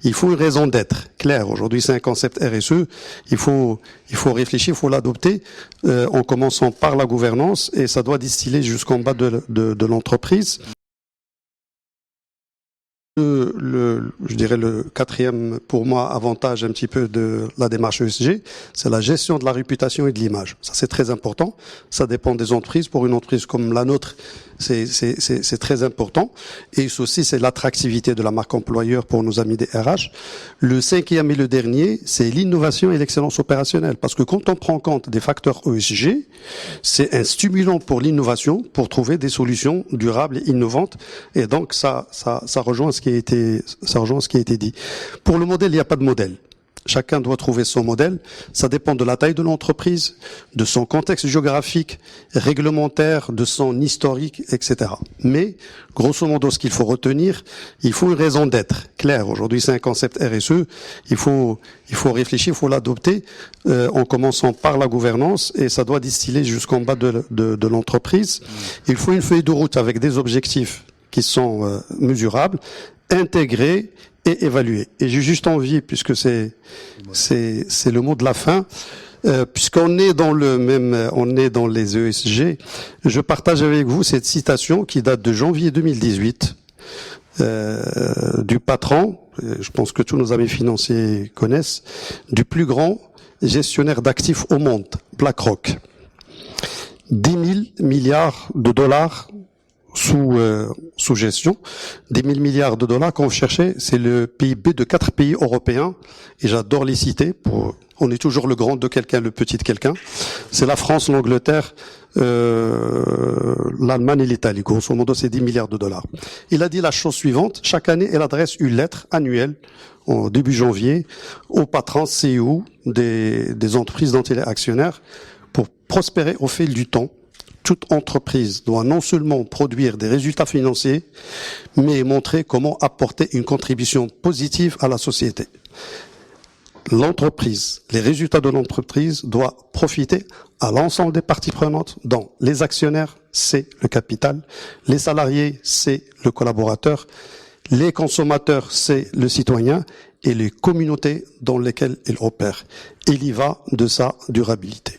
il faut une raison d'être claire. Aujourd'hui, c'est un concept RSE. Il faut réfléchir, il faut l'adopter en commençant par la gouvernance et ça doit distiller jusqu'en bas de l'entreprise. Je dirais le quatrième, pour moi, avantage un petit peu de la démarche ESG, c'est la gestion de la réputation et de l'image. Ça, c'est très important. Ça dépend des entreprises. Pour une entreprise comme la nôtre, c'est très important. Et aussi, c'est l'attractivité de la marque employeur pour nos amis des RH. Le cinquième et le dernier, c'est l'innovation et l'excellence opérationnelle. Parce que quand on prend en compte des facteurs ESG, c'est un stimulant pour l'innovation, pour trouver des solutions durables et innovantes. Et donc, ça rejoint ce qui a été dit. Pour le modèle, il n'y a pas de modèle. Chacun doit trouver son modèle. Ça dépend de la taille de l'entreprise, de son contexte géographique, réglementaire, de son historique, etc. Mais, grosso modo, ce qu'il faut retenir, il faut une raison d'être claire. Aujourd'hui, c'est un concept RSE. Il faut réfléchir, il faut l'adopter en commençant par la gouvernance et ça doit distiller jusqu'en bas de l'entreprise. Il faut une feuille de route avec des objectifs qui sont mesurables, intégrés et évalués. Et j'ai juste envie, puisque c'est le mot de la fin, puisqu'on est dans on est dans les ESG, je partage avec vous cette citation qui date de janvier 2018 du patron, je pense que tous nos amis financiers connaissent, du plus grand gestionnaire d'actifs au monde, BlackRock. 10 000 milliards de dollars sous gestion, 10 000 milliards de dollars qu'on cherchait, c'est le PIB de 4 pays européens, et j'adore les citer, on est toujours le grand de quelqu'un, le petit de quelqu'un, c'est la France, l'Angleterre, l'Allemagne et l'Italie, grosso modo c'est 10 milliards de dollars. Il a dit la chose suivante, chaque année il adresse une lettre annuelle, au début janvier, aux patrons CEO des entreprises dont il est actionnaire, pour prospérer au fil du temps. Toute entreprise doit non seulement produire des résultats financiers, mais montrer comment apporter une contribution positive à la société. L'entreprise, les résultats de l'entreprise doivent profiter à l'ensemble des parties prenantes, dont les actionnaires, c'est le capital, les salariés, c'est le collaborateur, les consommateurs, c'est le citoyen, et les communautés dans lesquelles il opère. Il y va de sa durabilité.